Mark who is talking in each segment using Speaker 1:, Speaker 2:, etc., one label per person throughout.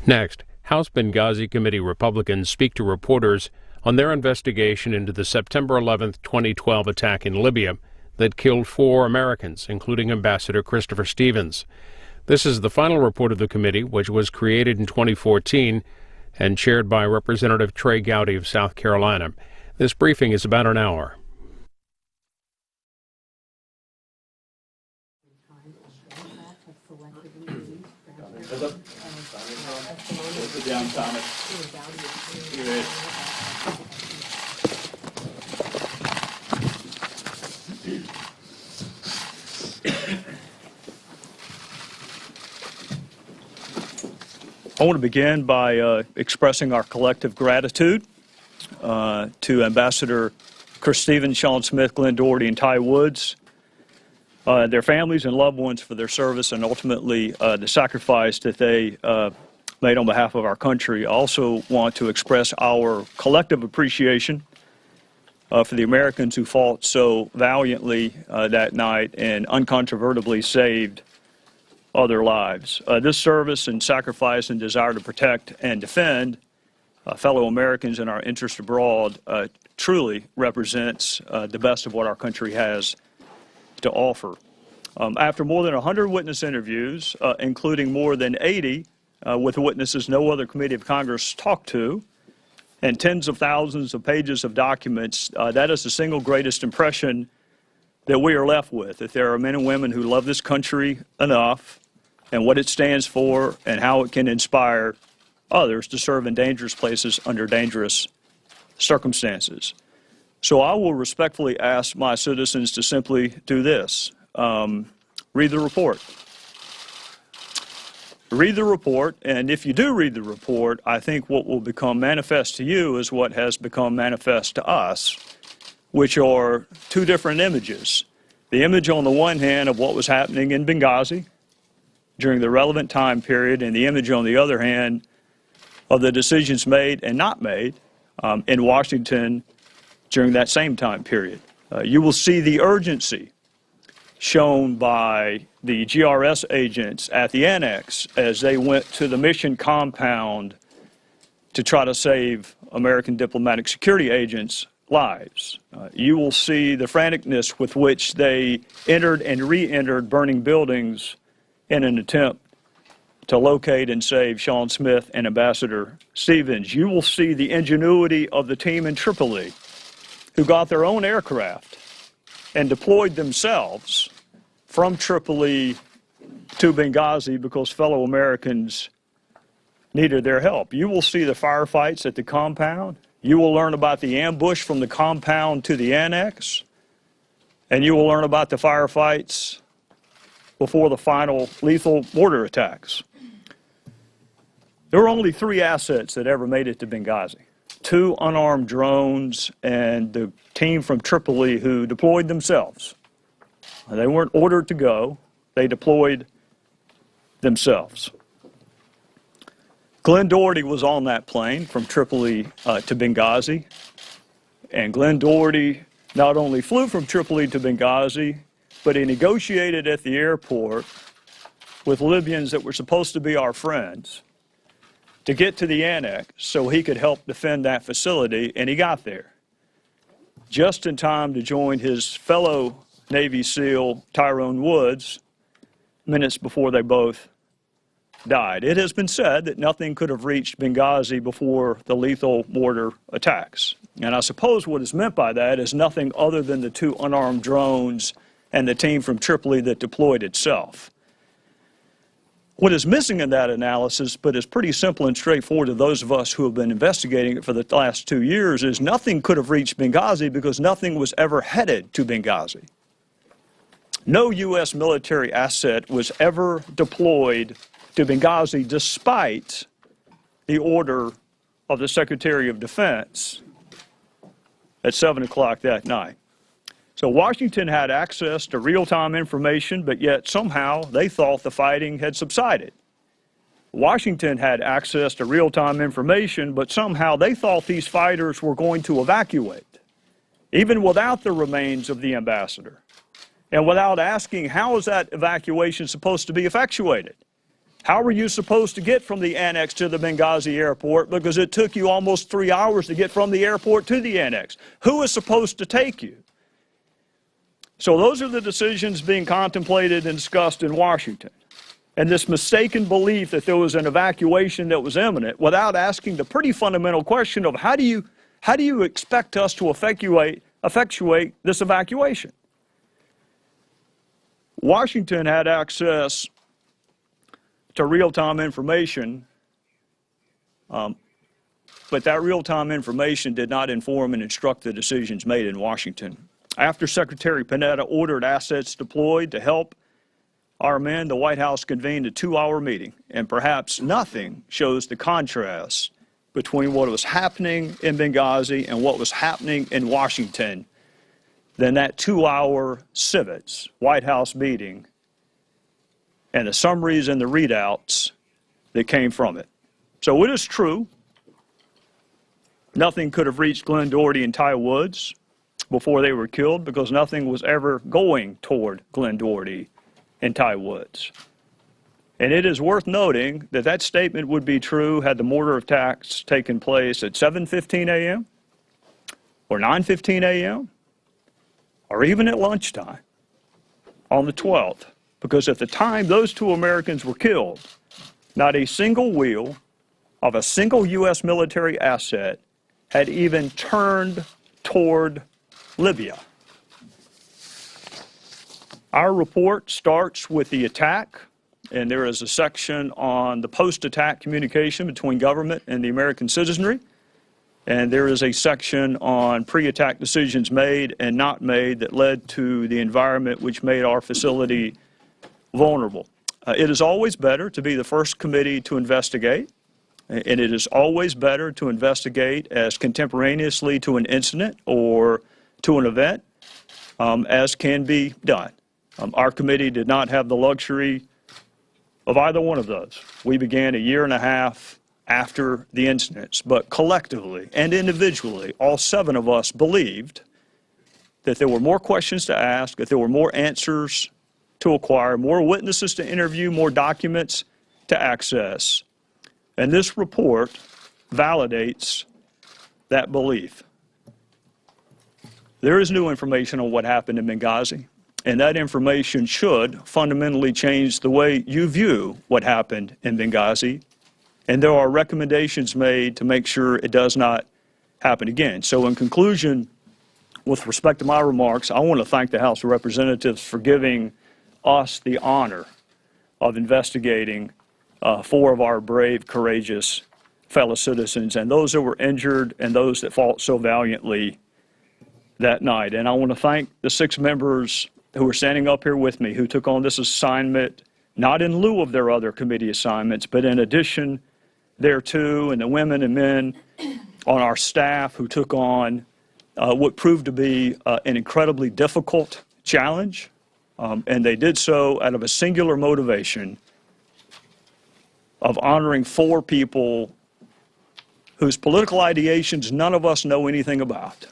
Speaker 1: Next, House Benghazi Committee Republicans speak to reporters on their investigation into the September 11, 2012 attack in Libya that killed 4 Americans, including Ambassador Christopher Stevens. This is the final report of the committee, which was created in 2014 and chaired by Representative Trey Gowdy of South Carolina. This briefing is about an hour.
Speaker 2: I want to begin by expressing our collective gratitude to Ambassador Chris Stevens, Sean Smith, Glenn Doherty, and Ty Woods, their families and loved ones for their service and ultimately the sacrifice that they made on behalf of our country. I also want to express our collective appreciation for the Americans who fought so valiantly that night and uncontrovertibly saved other lives. This service and sacrifice and desire to protect and defend fellow Americans and our interests abroad truly represents the best of what our country has to offer. After more than 100 witness interviews, including more than 80 with witnesses no other committee of Congress talked to, and tens of thousands of pages of documents, that is the single greatest impression that we are left with, that there are men and women who love this country enough and what it stands for and how it can inspire others to serve in dangerous places under dangerous circumstances. So I will respectfully ask my citizens to simply do this. Read the report. Read the report, and if you do read the report, I think what will become manifest to you is what has become manifest to us, which are 2 different images. The image on the one hand of what was happening in Benghazi during the relevant time period, and the image on the other hand of the decisions made and not made in Washington during that same time period. You will see the urgency shown by the GRS agents at the annex as they went to the mission compound to try to save American diplomatic security agents' lives. You will see the franticness with which they entered and re-entered burning buildings in an attempt to locate and save Sean Smith and Ambassador Stevens. You will see the ingenuity of the team in Tripoli, who got their own aircraft and deployed themselves from Tripoli to Benghazi because fellow Americans needed their help. You will see the firefights at the compound. You will learn about the ambush from the compound to the annex. And you will learn about the firefights before the final lethal mortar attacks. There were only 3 assets that ever made it to Benghazi: 2 unarmed drones and the team from Tripoli who deployed themselves. They weren't ordered to go. They deployed themselves. Glenn Doherty was on that plane from Tripoli to Benghazi. And Glenn Doherty not only flew from Tripoli to Benghazi, but he negotiated at the airport with Libyans that were supposed to be our friends to get to the annex so he could help defend that facility, and he got there just in time to join his fellow Navy SEAL Tyrone Woods minutes before they both died. It has been said that nothing could have reached Benghazi before the lethal mortar attacks. And I suppose what is meant by that is nothing other than the 2 unarmed drones and the team from Tripoli that deployed itself. What is missing in that analysis, but is pretty simple and straightforward to those of us who have been investigating it for the last 2 years, is nothing could have reached Benghazi because nothing was ever headed to Benghazi. No U.S. military asset was ever deployed to Benghazi despite the order of the Secretary of Defense at 7 o'clock that night. So Washington had access to real-time information, but yet somehow they thought the fighting had subsided. Washington had access to real-time information, but somehow they thought these fighters were going to evacuate, even without the remains of the ambassador, and without asking how is that evacuation supposed to be effectuated. How were you supposed to get from the annex to the Benghazi airport? Because it took you almost 3 hours to get from the airport to the annex. Who is supposed to take you? So those are the decisions being contemplated and discussed in Washington. And this mistaken belief that there was an evacuation that was imminent without asking the pretty fundamental question of how do you expect us to effectuate this evacuation? Washington had access to real-time information, but that real-time information did not inform and instruct the decisions made in Washington. After Secretary Panetta ordered assets deployed to help our men, the White House convened a 2-hour meeting, and perhaps nothing shows the contrast between what was happening in Benghazi and what was happening in Washington than that 2-hour Civets White House meeting and the summaries and the readouts that came from it. So it is true, nothing could have reached Glenn Doherty and Ty Woods before they were killed because nothing was ever going toward Glenn Doherty and Ty Woods. And it is worth noting that that statement would be true had the mortar attacks taken place at 7:15 a.m. or 9:15 a.m. or even at lunchtime on the 12th. Because at the time those two Americans were killed, not a single wheel of a single U.S. military asset had even turned toward Libya. Our report starts with the attack, and there is a section on the post-attack communication between government and the American citizenry, and there is a section on pre-attack decisions made and not made that led to the environment which made our facility vulnerable. It is always better to be the first committee to investigate, and it is always better to investigate as contemporaneously to an incident or to an event as can be done. Our committee did not have the luxury of either one of those. We began a year and a half after the incidents, but collectively and individually, all 7 of us believed that there were more questions to ask, that there were more answers to acquire, more witnesses to interview, more documents to access. And this report validates that belief. There is new information on what happened in Benghazi, and that information should fundamentally change the way you view what happened in Benghazi. And there are recommendations made to make sure it does not happen again. So in conclusion, with respect to my remarks, I want to thank the House of Representatives for giving us the honor of investigating 4 of our brave, courageous fellow citizens and those that were injured and those that fought so valiantly that night. And I want to thank the 6 members who are standing up here with me who took on this assignment, not in lieu of their other committee assignments, but in addition thereto, and the women and men on our staff who took on what proved to be an incredibly difficult challenge. And they did so out of a singular motivation of honoring 4 people whose political ideations none of us know anything about,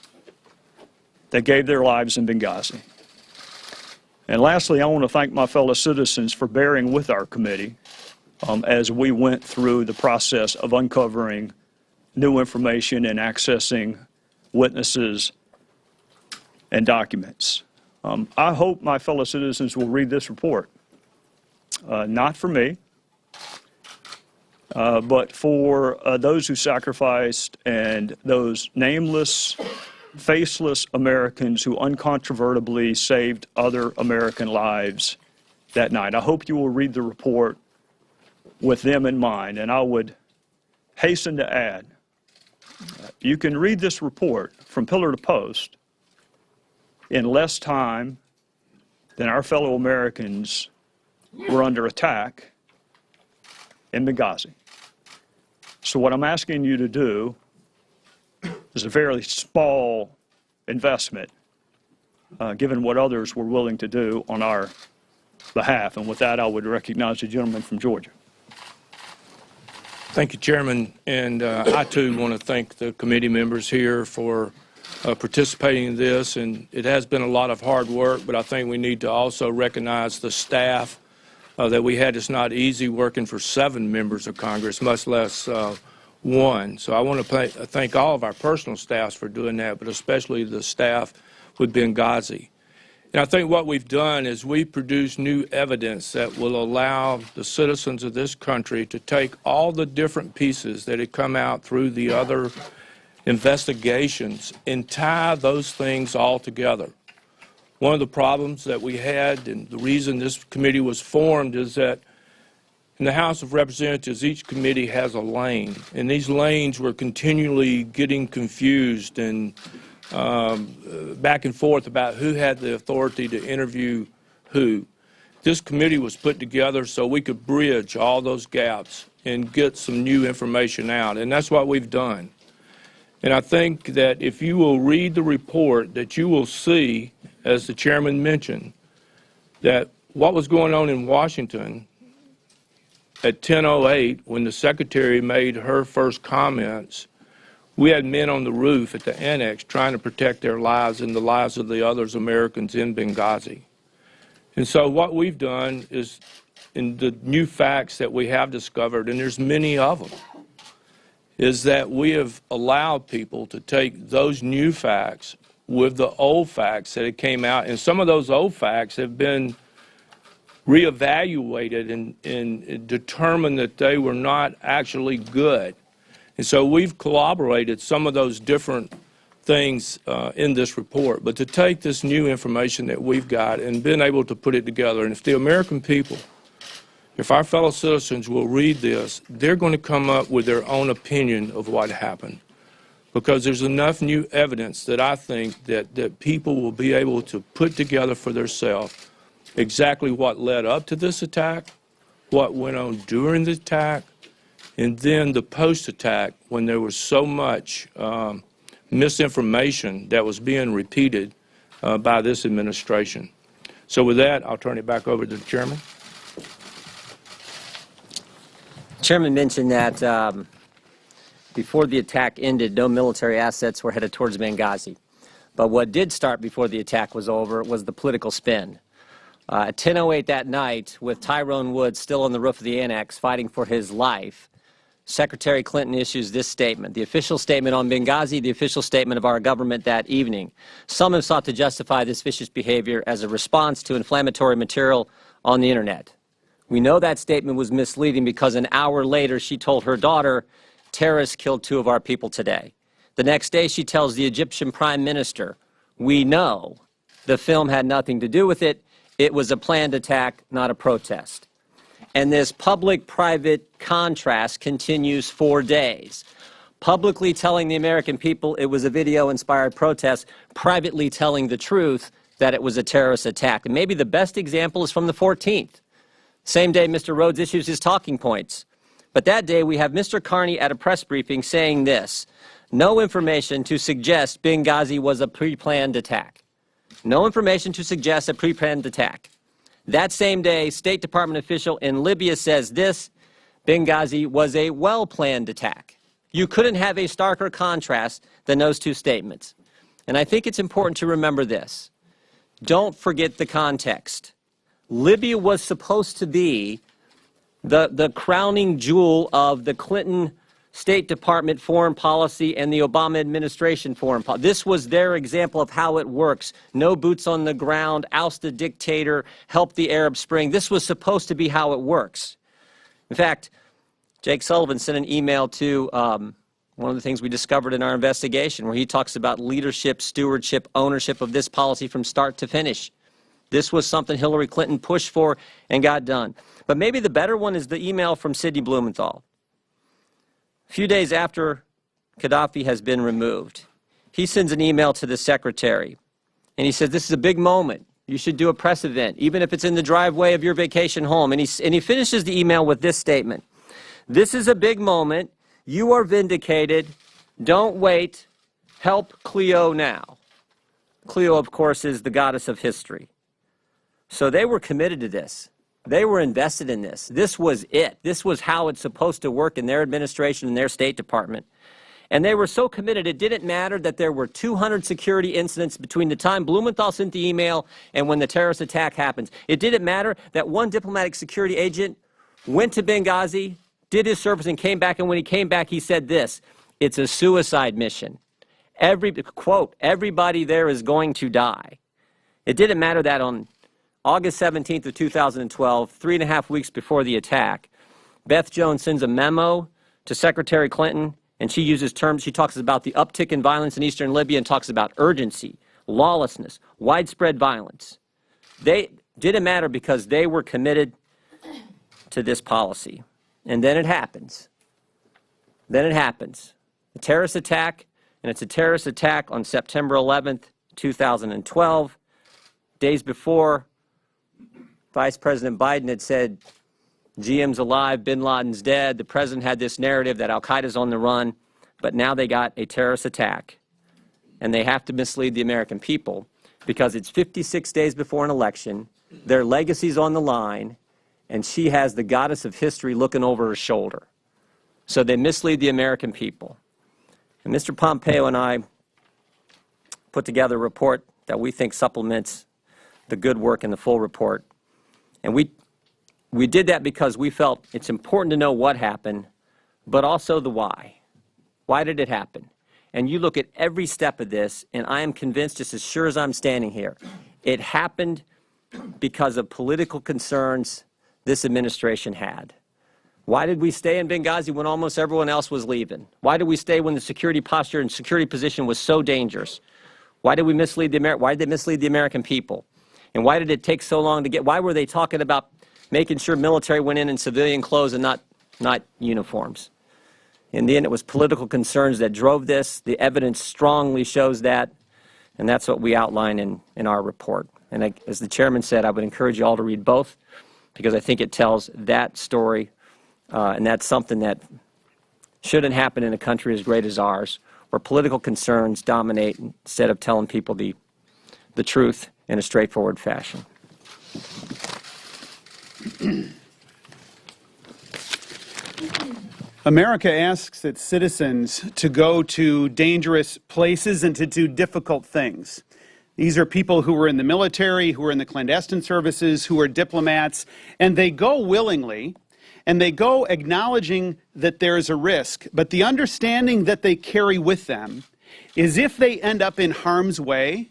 Speaker 2: that gave their lives in Benghazi. And lastly, I want to thank my fellow citizens for bearing with our committee as we went through the process of uncovering new information and accessing witnesses and documents. I hope my fellow citizens will read this report, not for me, but for those who sacrificed and those nameless, faceless Americans who uncontrovertibly saved other American lives that night. I hope you will read the report with them in mind, and I would hasten to add, you can read this report from pillar to post in less time than our fellow Americans were under attack in Benghazi. So what I'm asking you to do is a very small investment, given what others were willing to do on our behalf. And with that, I would recognize the gentleman from Georgia.
Speaker 3: Thank you, Chairman. And I, too, want to thank the committee members here for participating in this. And it has been a lot of hard work, but I think we need to also recognize the staff that we had. It's not easy working for 7 members of Congress, much less one. So I want to thank all of our personal staffs for doing that, but especially the staff with Benghazi. And I think what we've done is we've produced new evidence that will allow the citizens of this country to take all the different pieces that had come out through the other investigations and tie those things all together. One of the problems that we had, and the reason this committee was formed, is that in the House of Representatives, each committee has a lane, and these lanes were continually getting confused and back and forth about who had the authority to interview who. This committee was put together so we could bridge all those gaps and get some new information out, and that's what we've done. And I think that if you will read the report, that you will see, as the chairman mentioned, that what was going on in Washington at 10:08 when the secretary made her first comments, we had men on the roof at the annex trying to protect their lives and the lives of the other Americans in Benghazi. And so what we've done is, in the new facts that we have discovered, and there's many of them, is that we have allowed people to take those new facts with the old facts that had came out, and some of those old facts have been reevaluated and determined that they were not actually good. And so we've corroborated some of those different things in this report. But to take this new information that we've got and been able to put it together, and if the American people, if our fellow citizens will read this, they're going to come up with their own opinion of what happened. Because there's enough new evidence that I think that people will be able to put together for themselves exactly what led up to this attack, what went on during the attack, and then the post-attack when there was so much misinformation that was being repeated by this administration. So with that, I'll turn it back over to the chairman.
Speaker 4: Chairman mentioned that before the attack ended, no military assets were headed towards Benghazi. But what did start before the attack was over was the political spin. At 10:08 that night, with Tyrone Woods still on the roof of the annex fighting for his life, Secretary Clinton issues this statement, the official statement on Benghazi, the official statement of our government that evening. Some have sought to justify this vicious behavior as a response to inflammatory material on the internet. We know that statement was misleading because an hour later she told her daughter, terrorists killed 2 of our people today. The next day she tells the Egyptian Prime Minister, we know the film had nothing to do with it. It was a planned attack, not a protest. And this public-private contrast continues for days. Publicly telling the American people it was a video-inspired protest, privately telling the truth that it was a terrorist attack. And maybe the best example is from the 14th. Same day Mr. Rhodes issues his talking points. But that day we have Mr. Carney at a press briefing saying this, no information to suggest Benghazi was a pre-planned attack. No information to suggest a pre-planned attack. That same day, State Department official in Libya says this, Benghazi was a well-planned attack. You couldn't have a starker contrast than those 2 statements. And I think it's important to remember this. Don't forget the context. Libya was supposed to be the crowning jewel of the Clinton State Department foreign policy and the Obama administration foreign policy. This was their example of how it works. No boots on the ground, oust the dictator, help the Arab Spring. This was supposed to be how it works. In fact, Jake Sullivan sent an email to one of the things we discovered in our investigation where he talks about leadership, stewardship, ownership of this policy from start to finish. This was something Hillary Clinton pushed for and got done. But maybe the better one is the email from Sidney Blumenthal. A few days after Gaddafi has been removed, he sends an email to the secretary, and he says, this is a big moment. You should do a press event, even if it's in the driveway of your vacation home. And he finishes the email with this statement. This is a big moment. You are vindicated. Don't wait. Help Cleo now. Cleo, of course, is the goddess of history. So they were committed to this. They were invested in this. This was it. This was how it's supposed to work in their administration and their State Department. And they were so committed, it didn't matter that there were 200 security incidents between the time Blumenthal sent the email and when the terrorist attack happens. It didn't matter that one diplomatic security agent went to Benghazi, did his service, and came back. And when he came back, he said this: "It's a suicide mission. Quote, everybody there is going to die." It didn't matter that on August 17th of 2012, 3.5 weeks before the attack, Beth Jones sends a memo to Secretary Clinton, and she uses terms, she talks about the uptick in violence in eastern Libya and talks about urgency, lawlessness, widespread violence. They didn't matter because they were committed to this policy. And then it happens. Then it happens. A terrorist attack, and it's a terrorist attack on September 11th, 2012. Days before, Vice President Biden had said, GM's alive, bin Laden's dead. The president had this narrative that al-Qaeda's on the run, but now they got a terrorist attack. And they have to mislead the American people because it's 56 days before an election, their legacy's on the line, and she has the goddess of history looking over her shoulder. So they mislead the American people. And Mr. Pompeo and I put together a report that we think supplements the good work in the full report. And we did that because we felt it's important to know what happened, but also the why. Why did it happen? And you look at every step of this, and I am convinced, just as sure as I'm standing here, it happened because of political concerns this administration had. Why did we stay in Benghazi when almost everyone else was leaving? Why did we stay when the security posture and security position was so dangerous? Why did we mislead why did they mislead the American people? And why did it take so long to get, why were they talking about making sure military went in civilian clothes and not uniforms? In the end, it was political concerns that drove this. The evidence strongly shows that, and that's what we outline in our report. And as the chairman said, I would encourage you all to read both because I think it tells that story, and that's something that shouldn't happen in a country as great as ours, where political concerns dominate instead of telling people the truth in a straightforward fashion.
Speaker 5: America asks its citizens to go to dangerous places and to do difficult things. These are people who are in the military, who are in the clandestine services, who are diplomats, and they go willingly, and they go acknowledging that there is a risk, but the understanding that they carry with them is if they end up in harm's way,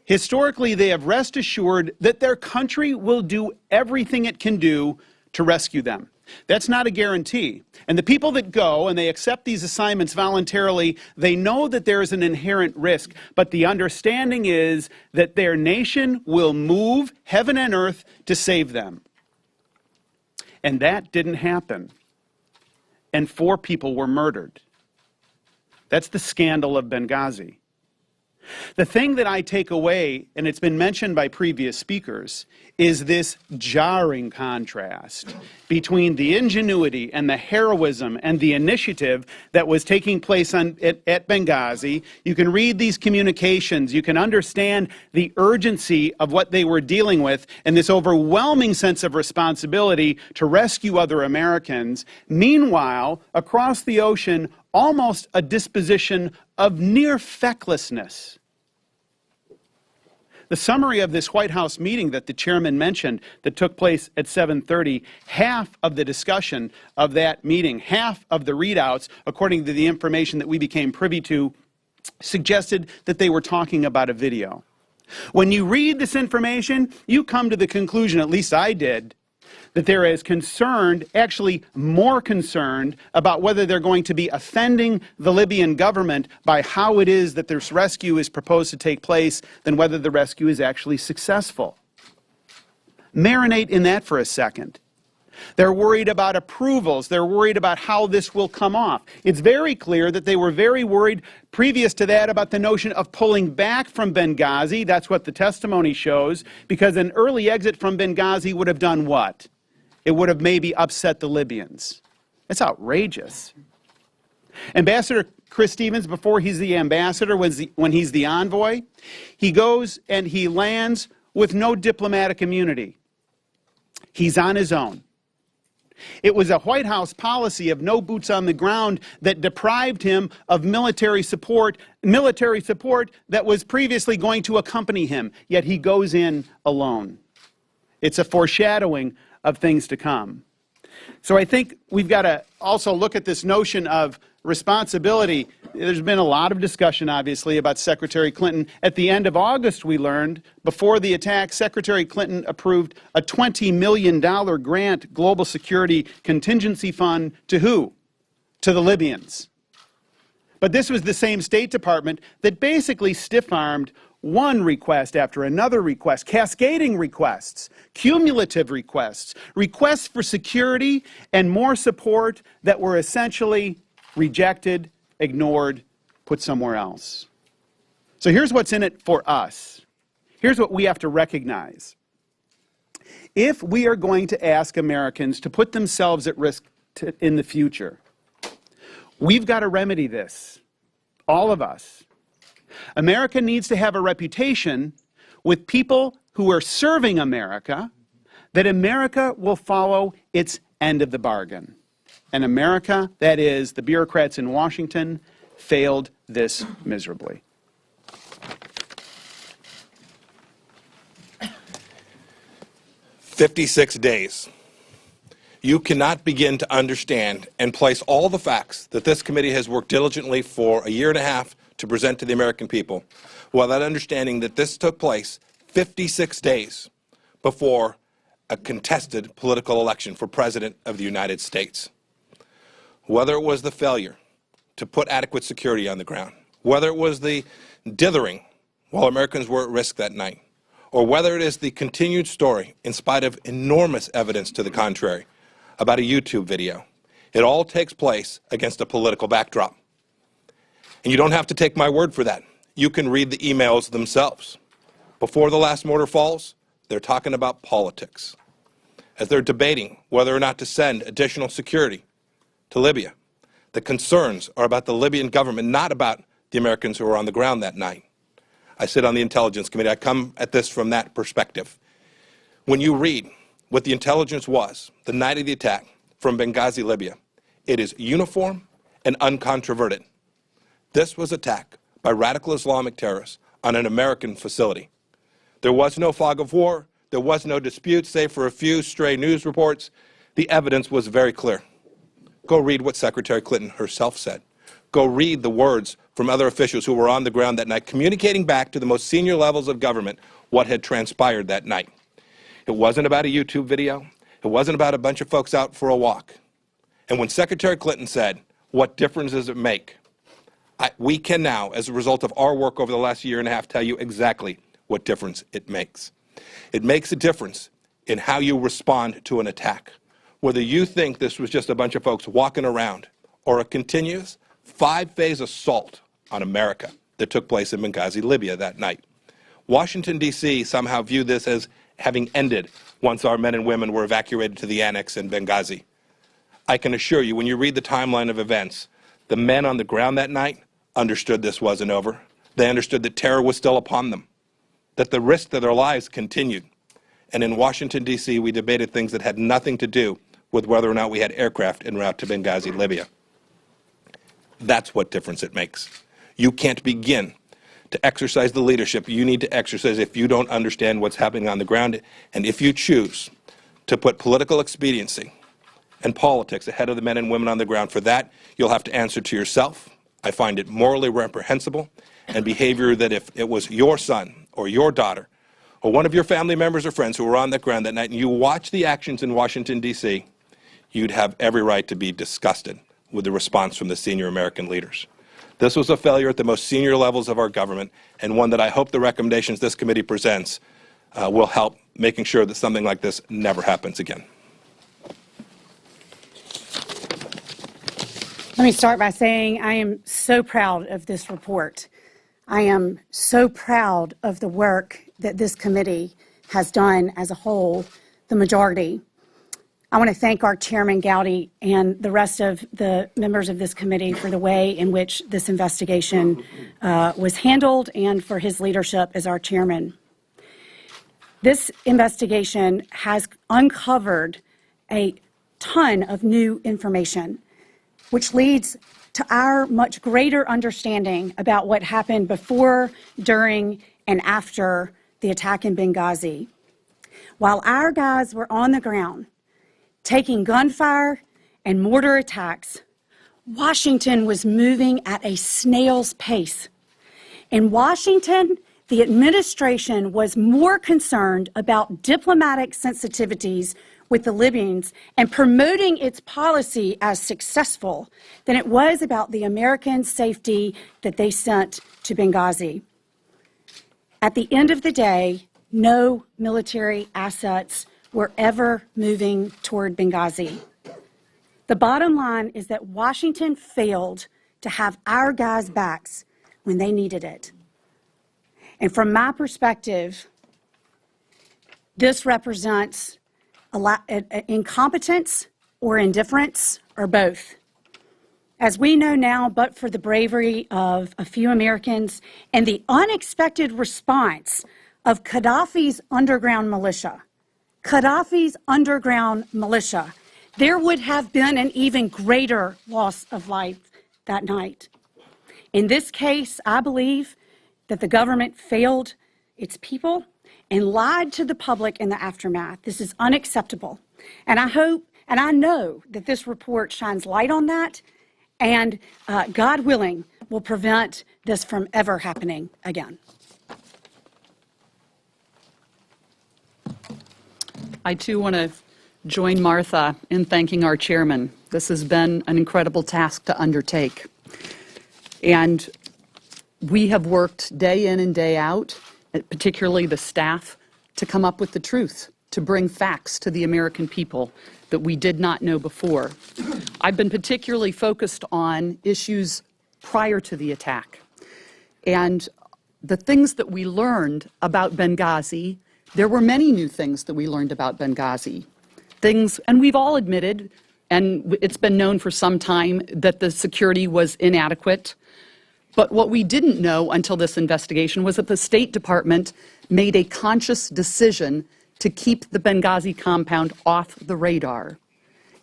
Speaker 5: historically they have rest assured that their country will do everything it can do to rescue them. That's not a guarantee. And the people that go and they accept these assignments voluntarily, they know that there is an inherent risk, but the understanding is that their nation will move heaven and earth to save them. And that didn't happen. And 4 people were murdered. That's the scandal of Benghazi. The thing that I take away, and it's been mentioned by previous speakers, is this jarring contrast between the ingenuity and the heroism and the initiative that was taking place at Benghazi. You can read these communications, you can understand the urgency of what they were dealing with and this overwhelming sense of responsibility to rescue other Americans. Meanwhile, across the ocean, almost a disposition of near fecklessness. The summary of this White House meeting that the chairman mentioned that took place at 7:30, half of the discussion of that meeting, half of the readouts, according to the information that we became privy to, suggested that they were talking about a video. When you read this information, you come to the conclusion, at least I did, that they're as concerned, actually more concerned, about whether they're going to be offending the Libyan government by how it is that this rescue is proposed to take place than whether the rescue is actually successful. Marinate in that for a second. They're worried about approvals. They're worried about how this will come off. It's very clear that they were very worried previous to that about the notion of pulling back from Benghazi. That's what the testimony shows, because an early exit from Benghazi would have done what? It would have maybe upset the Libyans. It's outrageous. Ambassador Chris Stevens, before he's the ambassador, when he's the envoy, he goes and he lands with no diplomatic immunity. He's on his own. It was a White House policy of no boots on the ground that deprived him of military support that was previously going to accompany him, yet he goes in alone. It's a foreshadowing of things to come. So I think we've got to also look at this notion of responsibility. There's been a lot of discussion, obviously, about Secretary Clinton. At the end of August, we learned, before the attack, Secretary Clinton approved a $20 million grant global security contingency fund to who? To the Libyans. But this was the same State Department that basically stiff-armed one request after another request, cascading requests, cumulative requests, requests for security and more support that were essentially rejected, ignored, put somewhere else. So here's what's in it for us. Here's what we have to recognize. If we are going to ask Americans to put themselves at risk in the future, we've got to remedy this, all of us. America needs to have a reputation with people who are serving America that America will follow its end of the bargain. And America, that is, the bureaucrats in Washington, failed this miserably.
Speaker 6: "56 days. You cannot begin to understand and place all the facts that this committee has worked diligently for a year and a half to present to the American people, without understanding that this took place 56 days before a contested political election for President of the United States. Whether it was the failure to put adequate security on the ground, whether it was the dithering while Americans were at risk that night, or whether it is the continued story, in spite of enormous evidence to the contrary, about a YouTube video, it all takes place against a political backdrop. And you don't have to take my word for that. You can read the emails themselves. Before the last mortar falls, they're talking about politics. As they're debating whether or not to send additional security to Libya, the concerns are about the Libyan government, not about the Americans who were on the ground that night. I sit on the Intelligence Committee. I come at this from that perspective. When you read what the intelligence was the night of the attack from Benghazi, Libya, it is uniform and uncontroverted. This was attack by radical Islamic terrorists on an American facility. There was no fog of war. There was no dispute, save for a few stray news reports. The evidence was very clear. Go read what Secretary Clinton herself said. Go read the words from other officials who were on the ground that night, communicating back to the most senior levels of government what had transpired that night. It wasn't about a YouTube video. It wasn't about a bunch of folks out for a walk. And when Secretary Clinton said, "What difference does it make?" we can now, as a result of our work over the last year and a half, tell you exactly what difference it makes. It makes a difference in how you respond to an attack. Whether you think this was just a bunch of folks walking around or a continuous 5-phase assault on America that took place in Benghazi, Libya that night. Washington, D.C. somehow viewed this as having ended once our men and women were evacuated to the annex in Benghazi. I can assure you, when you read the timeline of events, the men on the ground that night understood this wasn't over. They understood that terror was still upon them, that the risk to their lives continued. And in Washington, D.C., we debated things that had nothing to do with whether or not we had aircraft en route to Benghazi, Libya. That's what difference it makes. You can't begin to exercise the leadership you need to exercise if you don't understand what's happening on the ground, and if you choose to put political expediency and politics ahead of the men and women on the ground. For that, you'll have to answer to yourself. I find it morally reprehensible, and behavior that if it was your son or your daughter or one of your family members or friends who were on the ground that night and you watch the actions in Washington, D.C., you'd have every right to be disgusted with the response from the senior American leaders. This was a failure at the most senior levels of our government, and one that I hope the recommendations this committee presents will help making sure that something like this never happens again.
Speaker 7: Let me start by saying I am so proud of this report. I am so proud of the work that this committee has done as a whole, the majority. I want to thank our Chairman Gowdy and the rest of the members of this committee for the way in which this investigation was handled and for his leadership as our chairman. This investigation has uncovered a ton of new information, which leads to our much greater understanding about what happened before, during, and after the attack in Benghazi. While our guys were on the ground, taking gunfire and mortar attacks, Washington was moving at a snail's pace. In Washington, the administration was more concerned about diplomatic sensitivities with the Libyans and promoting its policy as successful than it was about the American safety that they sent to Benghazi. At the end of the day, no military assets were ever moving toward Benghazi. The bottom line is that Washington failed to have our guys' backs when they needed it. And from my perspective, this represents incompetence or indifference or both. As we know now, but for the bravery of a few Americans and the unexpected response of Gaddafi's underground militia, there would have been an even greater loss of life that night. In this case, I believe that the government failed its people and lied to the public in the aftermath. This is unacceptable. And I hope and I know that this report shines light on that and, God willing, will prevent this from ever happening again.
Speaker 8: I, too, want to join Martha in thanking our chairman. This has been an incredible task to undertake. And we have worked day in and day out, particularly the staff, to come up with the truth, to bring facts to the American people that we did not know before. I've been particularly focused on issues prior to the attack. And the things that we learned about Benghazi, there were many new things that we learned about Benghazi. Things, and we've all admitted, and it's been known for some time, that the security was inadequate. But what we didn't know until this investigation was that the State Department made a conscious decision to keep the Benghazi compound off the radar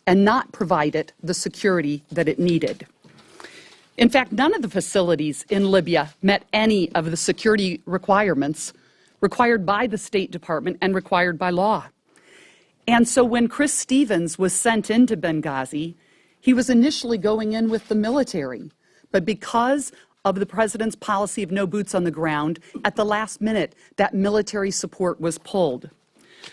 Speaker 8: and not provide it the security that it needed. In fact, none of the facilities in Libya met any of the security requirements required by the State Department and required by law. And so when Chris Stevens was sent into Benghazi, he was initially going in with the military. But because of the president's policy of no boots on the ground, at the last minute, that military support was pulled.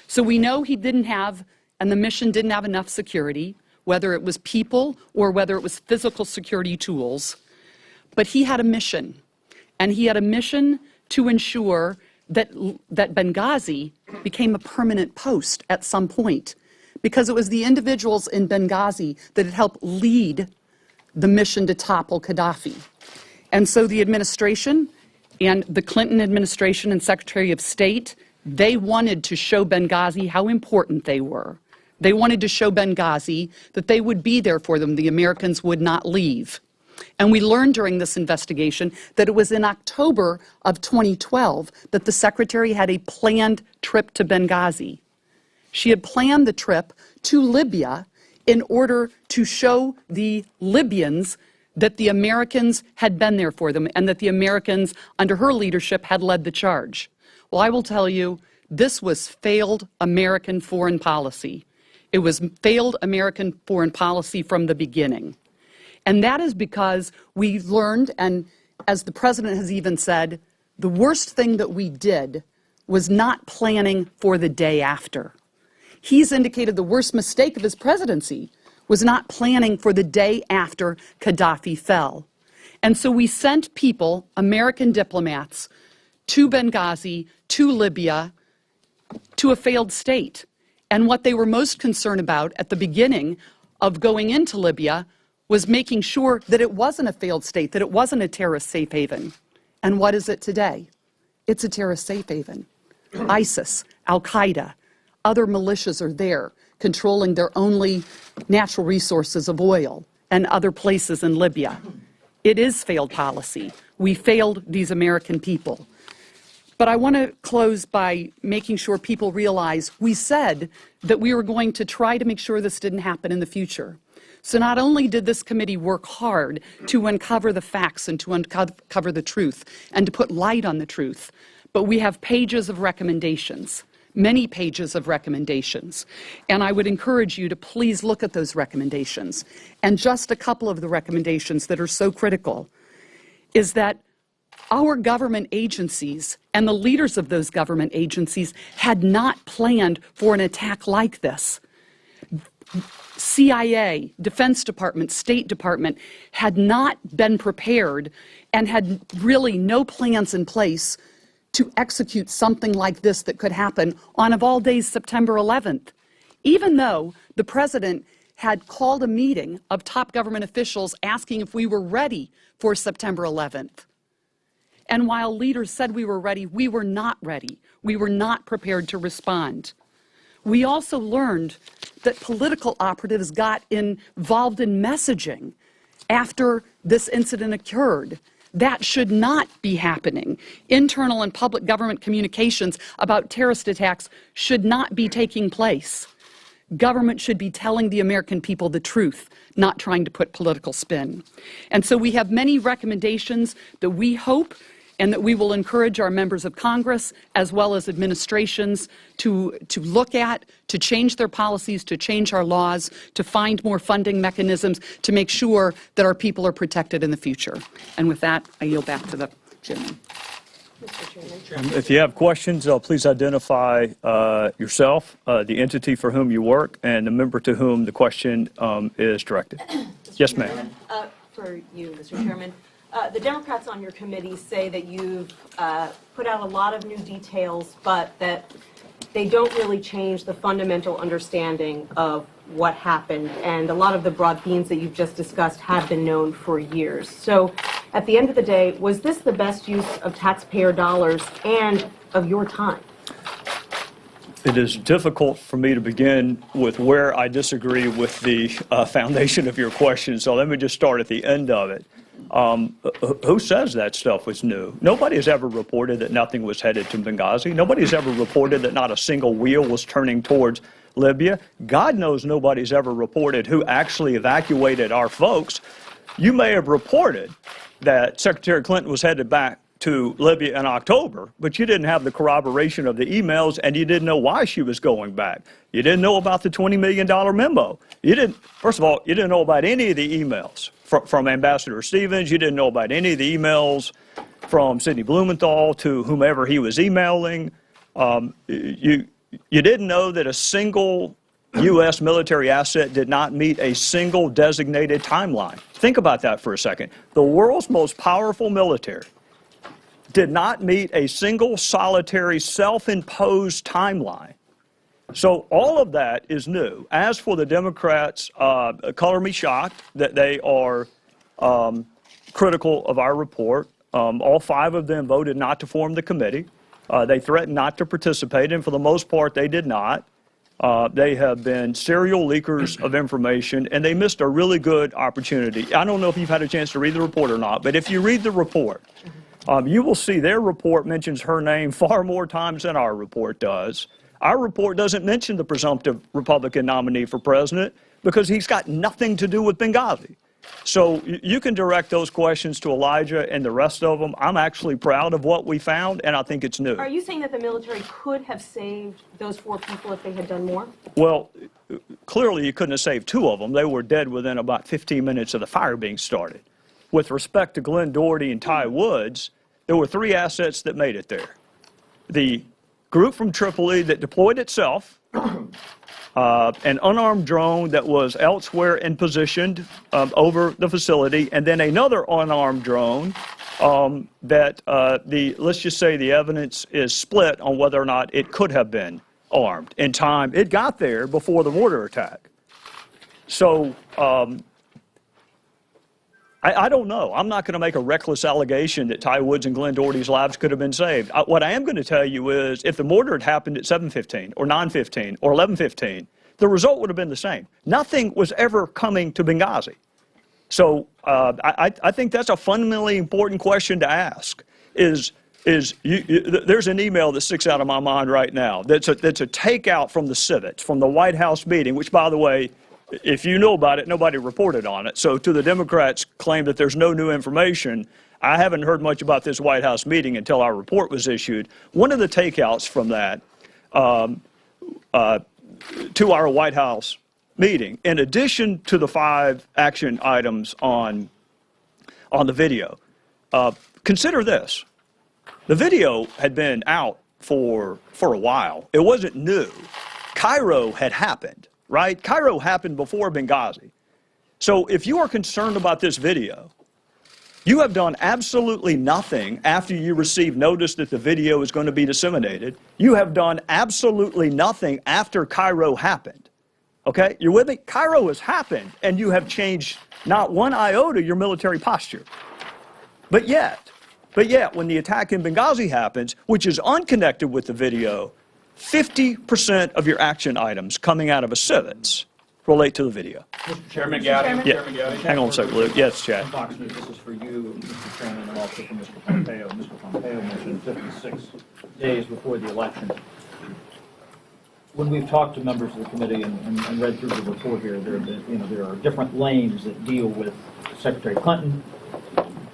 Speaker 8: So we know he didn't have, and the mission didn't have enough security, whether it was people or whether it was physical security tools. But he had a mission, and he had a mission to ensure that Benghazi became a permanent post at some point, because it was the individuals in Benghazi that had helped lead the mission to topple Gaddafi. And so the administration and the Clinton administration and Secretary of State, they wanted to show Benghazi how important they were. They wanted to show Benghazi that they would be there for them. The Americans would not leave. And we learned during this investigation that it was in October of 2012 that the Secretary had a planned trip to Benghazi. She had planned the trip to Libya in order to show the Libyans that the Americans had been there for them and that the Americans, under her leadership, had led the charge. Well, I will tell you, this was failed American foreign policy. It was failed American foreign policy from the beginning. And that is because we learned, and as the president has even said, the worst thing that we did was not planning for the day after. He's indicated the worst mistake of his presidency was not planning for the day after Gaddafi fell. And so we sent people, American diplomats, to Benghazi, to Libya, to a failed state. And what they were most concerned about at the beginning of going into Libya was making sure that it wasn't a failed state, that it wasn't a terrorist safe haven. And what is it today? It's a terrorist safe haven. ISIS, Al-Qaeda, other militias are there, controlling their only natural resources of oil and other places in Libya. It is failed policy. We failed these American people. But I want to close by making sure people realize we said that we were going to try to make sure this didn't happen in the future. So not only did this committee work hard to uncover the facts and to uncover the truth and to put light on the truth, but we have pages of recommendations, many pages of recommendations. And I would encourage you to please look at those recommendations. And just a couple of the recommendations that are so critical is that our government agencies and the leaders of those government agencies had not planned for an attack like this. CIA, Defense Department, State Department had not been prepared and had really no plans in place to execute something like this that could happen on, of all days, September 11th. Even though the president had called a meeting of top government officials asking if we were ready for September 11th. And while leaders said we were ready, we were not ready. We were not prepared to respond. We also learned that political operatives got involved in messaging after this incident occurred. That should not be happening. Internal and public government communications about terrorist attacks should not be taking place. Government should be telling the American people the truth, not trying to put political spin. And so we have many recommendations that we hope and that we will encourage our members of Congress as well as administrations to look at, to change their policies, to change our laws, to find more funding mechanisms, to make sure that our people are protected in the future. And with that, I yield back to the chairman.
Speaker 2: If you have questions, please identify yourself, the entity for whom you work, and the member to whom the question is directed. Yes, ma'am.
Speaker 9: For you, Mr. Chairman. The Democrats on your committee say that you've put out a lot of new details, but that they don't really change the fundamental understanding of what happened. And a lot of the broad themes that you've just discussed have been known for years. So at the end of the day, was this the best use of taxpayer dollars and of your time?
Speaker 2: It is difficult for me to begin with where I disagree with the foundation of your question, so let me just start at the end of it. Who says that stuff was new? Nobody has ever reported that nothing was headed to Benghazi. Nobody has ever reported that not a single wheel was turning towards Libya. God knows nobody's ever reported who actually evacuated our folks. You may have reported that Secretary Clinton was headed back to Libya in October, but you didn't have the corroboration of the emails, and you didn't know why she was going back. You didn't know about the $20 million memo. First of all, you didn't know about any of the emails from Ambassador Stevens. You didn't know about any of the emails from Sidney Blumenthal to whomever he was emailing. You didn't know that a single U.S. military asset did not meet a single designated timeline. Think about that for a second. The world's most powerful military did not meet a single solitary self-imposed timeline. So all of that is new. As for the Democrats, color me shocked that they are critical of our report. All 5 of them voted not to form the committee. They threatened not to participate, and for the most part, they did not. They have been serial leakers of information, and they missed a really good opportunity. I don't know if you've had a chance to read the report or not, but if you read the report, you will see their report mentions her name far more times than our report does. Our report doesn't mention the presumptive Republican nominee for president because he's got nothing to do with Benghazi. So you can direct those questions to Elijah and the rest of them. I'm actually proud of what we found, and I think it's new.
Speaker 9: Are you saying that the military could have saved those 4 people if they had done more?
Speaker 2: Well, clearly you couldn't have saved 2 of them. They were dead within about 15 minutes of the fire being started. With respect to Glenn Doherty and Ty Woods, there were 3 assets that made it there. The group from Tripoli that deployed itself, an unarmed drone that was elsewhere and positioned over the facility, and then another unarmed drone that let's just say the evidence is split on whether or not it could have been armed in time. It got there before the mortar attack. So I don't know. I'm not going to make a reckless allegation that Ty Woods and Glenn Doherty's lives could have been saved. What I am going to tell you is if the mortar had happened at 7:15 or 9:15 or 11:15, the result would have been the same. Nothing was ever coming to Benghazi. So I think that's a fundamentally important question to ask, is is there's an email that sticks out of my mind right now that's a takeout from the Civets, from the White House meeting, which, by the way, if you know about it, nobody reported on it. So to the Democrats' claim that there's no new information, I haven't heard much about this White House meeting until our report was issued. One of the takeouts from that to our White House meeting, in addition to the 5 action items on the video, consider this. The video had been out for a while. It wasn't new. Cairo had happened, right? Cairo happened before Benghazi. So if you are concerned about this video, you have done absolutely nothing after you received notice that the video is going to be disseminated. You have done absolutely nothing after Cairo happened. Okay? You're with me? Cairo has happened, and you have changed not one iota your military posture. But yet, when the attack in Benghazi happens, which is unconnected with the video, 50% of your action items coming out of a Civets relate to the video.
Speaker 10: Mr. Chairman Gowdy.
Speaker 2: Yeah. Hang on a second, Luke. Yes, Chad.
Speaker 10: Fox News, this is for you, Mr. Chairman, and also for Mr. Pompeo. Mr. Pompeo mentioned 56 days before the election. When we've talked to members of the committee and read through the report here, there are different lanes that deal with Secretary Clinton,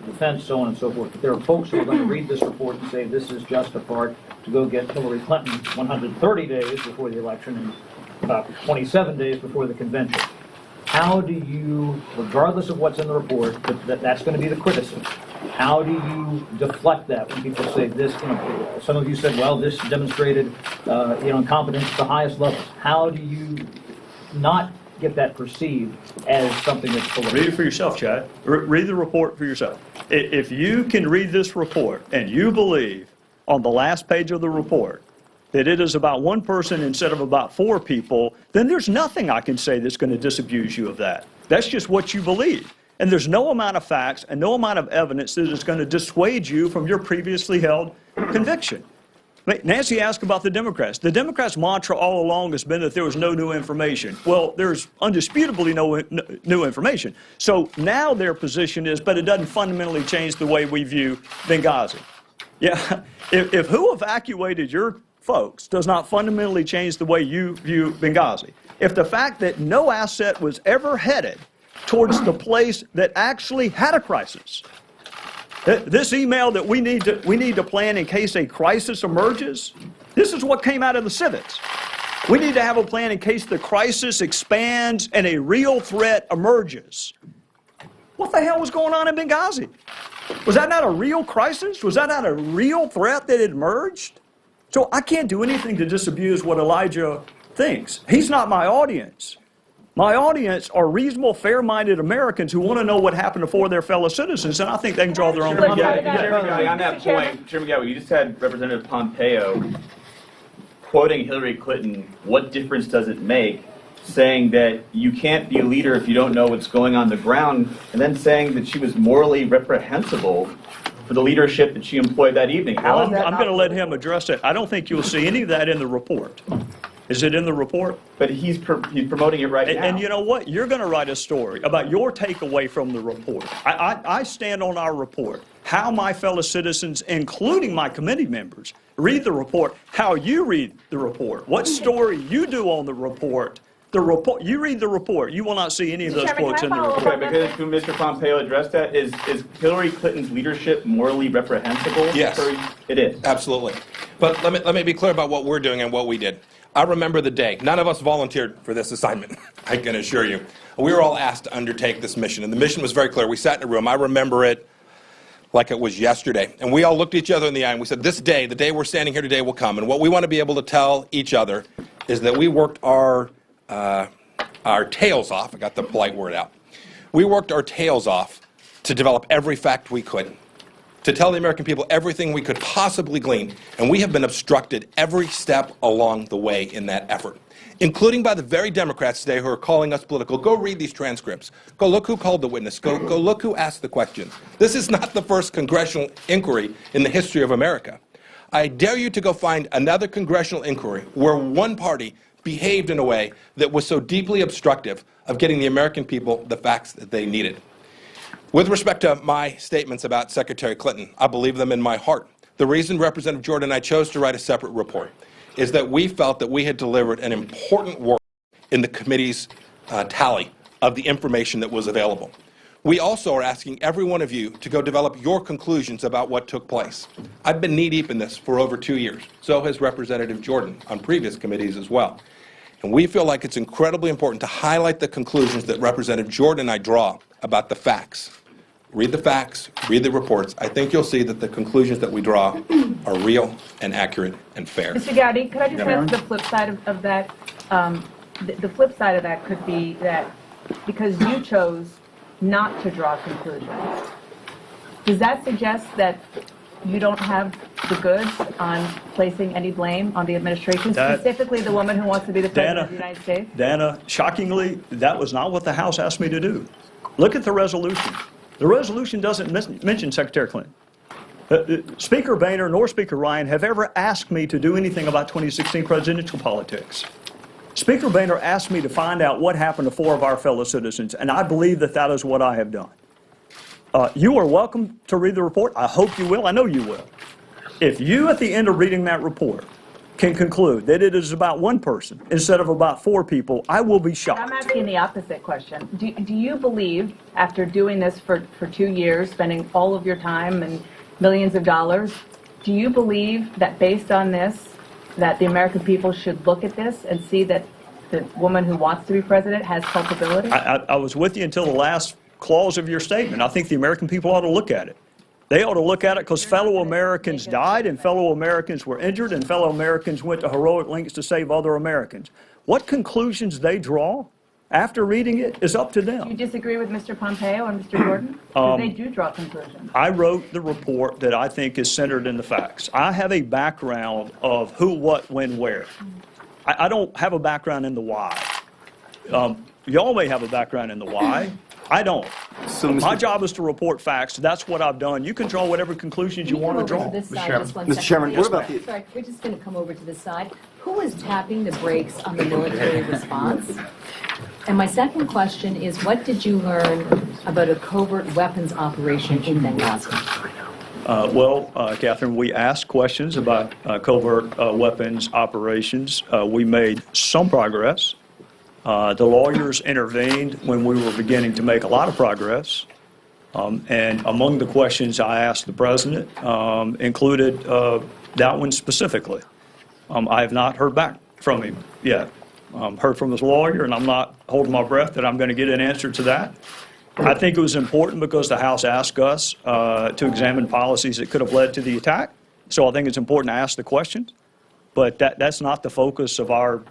Speaker 10: defense, so on and so forth. But there are folks who are going to read this report and say this is just a part to go get Hillary Clinton 130 days before the election and about 27 days before the convention. How do you, regardless of what's in the report, that's going to be the criticism, how do you deflect that when people say this, some of you said, well, this demonstrated, incompetence at the highest levels. How do you not get that perceived as something that's political?
Speaker 2: Read it for yourself, Chad. Read the report for yourself. If you can read this report and you believe on the last page of the report that it is about one person instead of about 4 people, then there's nothing I can say that's going to disabuse you of that. That's just what you believe. And there's no amount of facts and no amount of evidence that is going to dissuade you from your previously held conviction. Nancy asked about the Democrats. The Democrats' mantra all along has been that there was no new information. Well, there's undisputably no new information. So now their position is, but it doesn't fundamentally change the way we view Benghazi. Yeah, if who evacuated your folks does not fundamentally change the way you view Benghazi, if the fact that no asset was ever headed towards the place that actually had a crisis, this email that we need to plan in case a crisis emerges, this is what came out of the Civets. We need to have a plan in case the crisis expands and a real threat emerges. What the hell was going on in Benghazi? Was that not a real crisis? Was that not a real threat that had emerged? So I can't do anything to disabuse what Elijah thinks. He's not my audience. My audience are reasonable, fair-minded Americans who want to know what happened to 4 of their fellow citizens, and I think they can draw their own conclusions.
Speaker 11: Chairman Gowdy, on that point, Chairman Gowdy, you just had Representative Pompeo quoting Hillary Clinton, "What difference does it make?" saying that you can't be a leader if you don't know what's going on the ground, and then saying that she was morally reprehensible for the leadership that she employed that evening. How is that?
Speaker 2: I'm going to let him address it. I don't think you'll see any of that in the report. Is it in the report?
Speaker 11: But he's promoting it right now.
Speaker 2: And you know what? You're going to write a story about your takeaway from the report. I stand on our report. How my fellow citizens, including my committee members, read the report, how you read the report, what story you do on the report. The report, you read the report, you will not see any of those quotes in the report.
Speaker 11: Okay, because Mr. Pompeo addressed that, is Hillary Clinton's leadership morally reprehensible?
Speaker 6: Yes.
Speaker 11: It is.
Speaker 6: Absolutely. But let me be clear about what we're doing and what we did. I remember the day. None of us volunteered for this assignment, I can assure you. We were all asked to undertake this mission, and the mission was very clear. We sat in a room. I remember it like it was yesterday. And we all looked each other in the eye, and we said, this day, the day we're standing here today, will come. And what we want to be able to tell each other is that we worked our tails off. I got the polite word out. We worked our tails off to develop every fact we could, to tell the American people everything we could possibly glean, and we have been obstructed every step along the way in that effort, including by the very Democrats today who are calling us political. Go read these transcripts. Go look who called the witness. Go look who asked the questions. This is not the first congressional inquiry in the history of America. I dare you to go find another congressional inquiry where one party behaved in a way that was so deeply obstructive of getting the American people the facts that they needed. With respect to my statements about Secretary Clinton, I believe them in my heart. the reason Representative Jordan and I chose to write a separate report is that we felt that we had delivered an important work in the committee's tally of the information that was available. We also are asking every one of you to go develop your conclusions about what took place. I've been knee-deep in this for over 2 years. So has Representative Jordan on previous committees as well. And we feel like it's incredibly important to highlight the conclusions that Representative Jordan and I draw about the facts. Read the facts, read the reports. I think you'll see that the conclusions that we draw are real and accurate and fair.
Speaker 12: Mr. Gowdy, could I just ask the flip side of that? The flip side of that could be that because you chose not to draw conclusions, does that suggest that you don't have the goods on placing any blame on the administration, specifically the woman who wants to be the President of the United States?
Speaker 2: Dana, shockingly, that was not what the House asked me to do. Look at the resolution. The resolution doesn't mention Secretary Clinton. Speaker Boehner nor Speaker Ryan have ever asked me to do anything about 2016 presidential politics. Speaker Boehner asked me to find out what happened to 4 of our fellow citizens, and I believe that that is what I have done. You are welcome to read the report. I hope you will. I know you will. If you, at the end of reading that report, can conclude that it is about one person instead of about 4 people, I will be shocked.
Speaker 12: I'm asking the opposite question. Do you believe, after doing this for 2 years, spending all of your time and millions of dollars, do you believe that based on this, that the American people should look at this and see that the woman who wants to be president has culpability?
Speaker 2: I was with you until the last clause of your statement. I think the American people ought to look at it. They ought to look at it because fellow Americans died and fellow Americans were injured and fellow Americans went to heroic lengths to save other Americans. What conclusions they draw after reading it is up to them.
Speaker 12: Do you disagree with Mr. Pompeo and Mr. Jordan? Because they do draw conclusions.
Speaker 2: I wrote the report that I think is centered in the facts. I have a background of who, what, when, where. I don't have a background in the why. Y'all may have a background in the why. I don't.
Speaker 13: So,
Speaker 2: my job is to report facts. That's what I've done. You can draw whatever conclusions you want to draw.
Speaker 13: Mr. Chairman, what about the...
Speaker 14: Sorry, we're just going to come over to this side. Who is tapping the brakes on the military response? And my second question is, what did you learn about a covert weapons operation in Benghazi?
Speaker 2: Catherine, we asked questions about covert weapons operations. We made some progress. The lawyers intervened when we were beginning to make a lot of progress. And among the questions I asked the President included that one specifically. I have not heard back from him yet. Heard from his lawyer, and I'm not holding my breath that I'm going to get an answer to that. I think it was important because the House asked us to examine policies that could have led to the attack. So I think it's important to ask the questions. But that's not the focus of our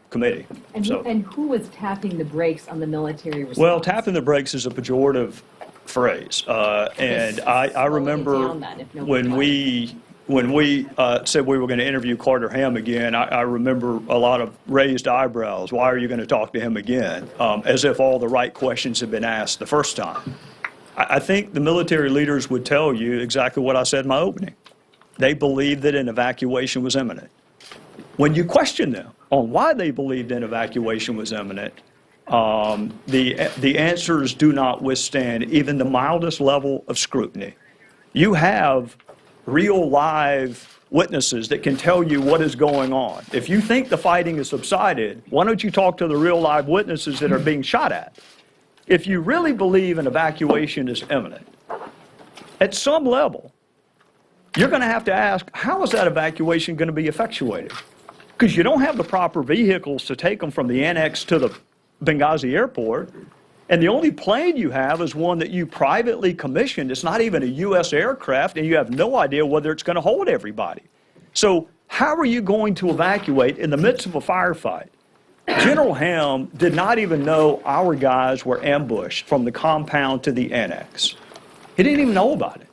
Speaker 2: committee.
Speaker 14: And who was tapping the brakes on the military response?
Speaker 2: Well, tapping the brakes is a pejorative phrase. And I remember when we said we were going to interview Carter Ham again, I remember a lot of raised eyebrows. Why are you going to talk to him again? As if all the right questions had been asked the first time. I think the military leaders would tell you exactly what I said in my opening. They believed that an evacuation was imminent. When you question them on why they believed an evacuation was imminent, the answers do not withstand even the mildest level of scrutiny. You have real live witnesses that can tell you what is going on. If you think the fighting has subsided, why don't you talk to the real live witnesses that are being shot at? If you really believe an evacuation is imminent, at some level, you're going to have to ask, how is that evacuation going to be effectuated? Because you don't have the proper vehicles to take them from the annex to the Benghazi airport, and the only plane you have is one that you privately commissioned. It's not even a U.S. aircraft, and you have no idea whether it's going to hold everybody. So how are you going to evacuate in the midst of a firefight? General Ham did not even know our guys were ambushed from the compound to the annex. He didn't even know about it.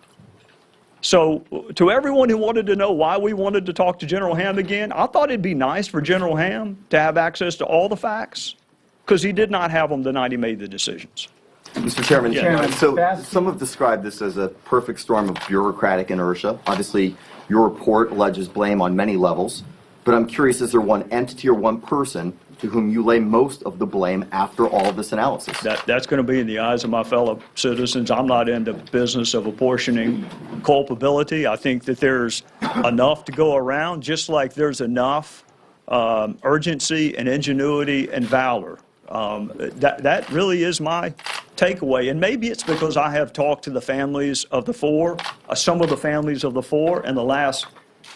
Speaker 2: So to everyone who wanted to know why we wanted to talk to General Ham again, I thought it'd be nice for General Ham to have access to all the facts, because he did not have them the night he made the decisions.
Speaker 13: Mr. Chairman, so some have described this as a perfect storm of bureaucratic inertia. Obviously, your report alleges blame on many levels, but I'm curious, is there one entity or one person to whom you lay most of the blame after all of this analysis?
Speaker 2: That's going to be in the eyes of my fellow citizens. I'm not in the business of apportioning culpability. I think that there's enough to go around, just like there's enough urgency and ingenuity and valor. That really is my takeaway. And maybe it's because I have talked to the families of the four, some of the families of the four in the last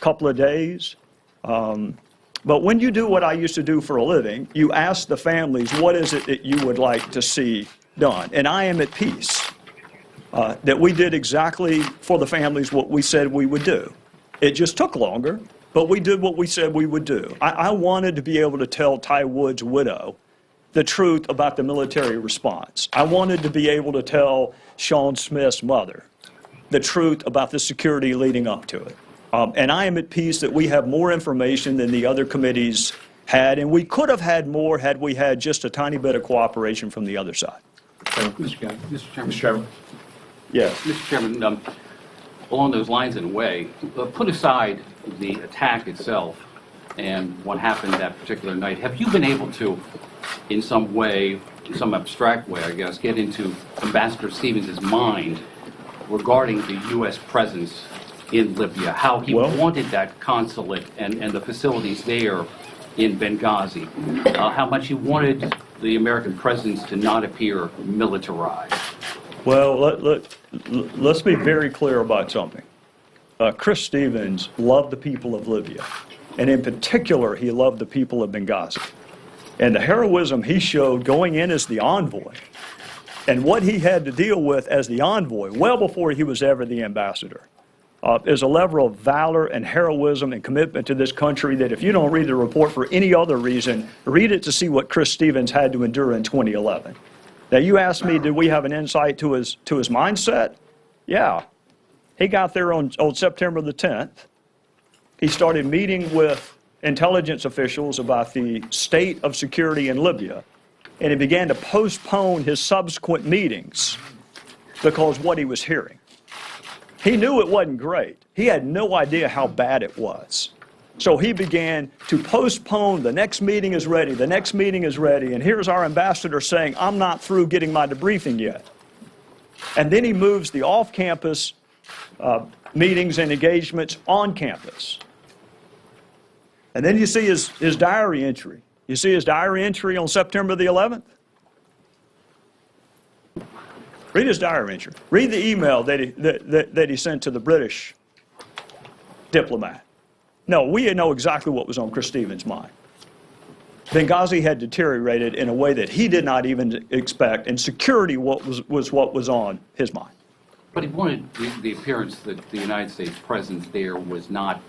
Speaker 2: couple of days. But when you do what I used to do for a living, you ask the families, what is it that you would like to see done? And I am at peace that we did exactly for the families what we said we would do. It just took longer, but we did what we said we would do. I wanted to be able to tell Ty Wood's widow the truth about the military response. I wanted to be able to tell Sean Smith's mother the truth about the security leading up to it. And I am at peace that we have more information than the other committees had, and we could have had more had we had just a tiny bit of cooperation from the other side.
Speaker 15: Mr. Chairman. Mr. Chairman.
Speaker 2: Yes.
Speaker 15: Mr. Chairman, along those lines in a way, put aside the attack itself and what happened that particular night, have you been able to, in some way, in some abstract way, I guess, get into Ambassador Stevens' mind regarding the U.S. presence in Libya, how he wanted that consulate and the facilities there in Benghazi, how much he wanted the American presence to not appear militarized?
Speaker 2: Well, let's be very clear about something. Chris Stevens loved the people of Libya, and in particular, he loved the people of Benghazi. And the heroism he showed going in as the envoy, and what he had to deal with as the envoy, well before he was ever the ambassador, is a level of valor and heroism and commitment to this country that if you don't read the report for any other reason, read it to see what Chris Stevens had to endure in 2011. Now, you asked me, did we have an insight to his mindset? Yeah. He got there on September the 10th. He started meeting with intelligence officials about the state of security in Libya, and he began to postpone his subsequent meetings because what he was hearing. He knew it wasn't great. He had no idea how bad it was. So he began to postpone, the next meeting is ready, the next meeting is ready, and here's our ambassador saying, I'm not through getting my debriefing yet. And then he moves the off-campus meetings and engagements on campus. And then you see his diary entry. You see his diary entry on September the 11th? Read his diary entry. Read the email that he sent to the British diplomat. No, we know exactly what was on Chris Stevens' mind. Benghazi had deteriorated in a way that he did not even expect, and security was what was on his mind.
Speaker 15: But he wanted the appearance that the United States presence there was not